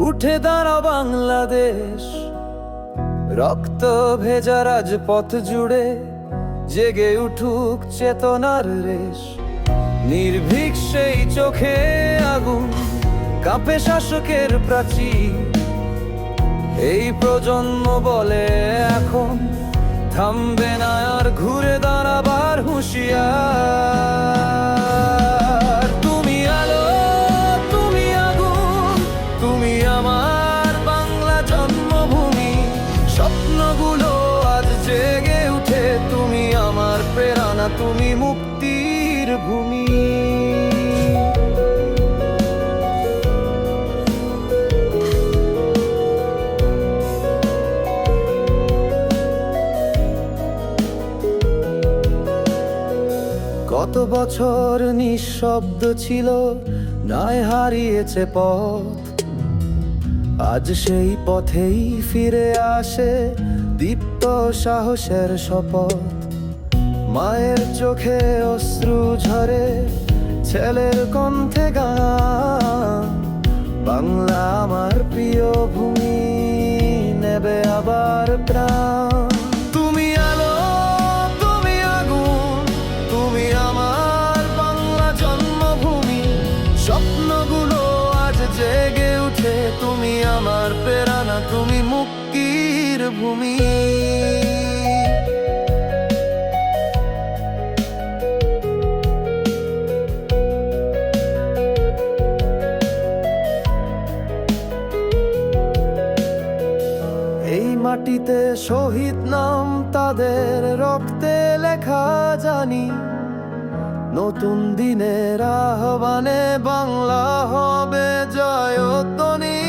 উঠে দাঁড়া বাংলাদেশ, রক্ত ভেজা রাজপথ জুড়ে জেগে উঠুক চেতনার রেশ। নির্ভীক সেই চোখে আগুন, কাঁপে শাসকের প্রাচীর। এই প্রজন্ম বলে এখন থামবে না আর, ঘুরে দাঁড়াবার হুঁশিয়ার। তুমি আলো, তুমি আগুন, তুমি আমার বাংলা জন্মভূমি। স্বপ্নগুলো আজ জেগে উঠে, তুমি আমার প্রেরণা, তুমি মুক্তির ভূমি। কত বছর নিঃশব্দ ছিল, নাই হারিয়েছে পথ। আজ সেই পথেই ফিরে আসে দীপ্ত সাহসের শপথ। মায়ের চোখে অশ্রু ঝরে, ছেলের কণ্ঠে গান। বাংলা আমার প্রিয় ভূমি, নেবে আবার প্রাণ। তুমি আলো, তুমি আগুন, তুমি আমার বাংলা জন্মভূমি। স্বপ্নগুলো আজ জেগে উঠে, তুমি আমার প্রেরণা, তুমি মুক্তির ভূমি। এই মাটিতে শহীদ নাম, তাদের রক্তে লেখা জানি। নতুন দিনের আহ্বানে বাংলা হবে জয়ধ্বনি।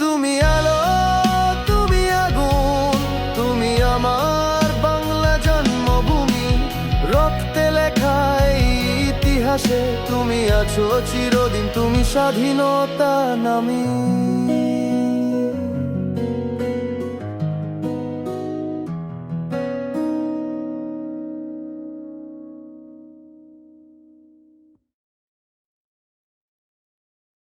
তুমি আলো, তুমি আগুন, তুমি আমার বাংলা জন্মভূমি। রক্তে লেখা এই ইতিহাসে তুমি আছো চিরদিন, তুমি স্বাধীনতা নামী।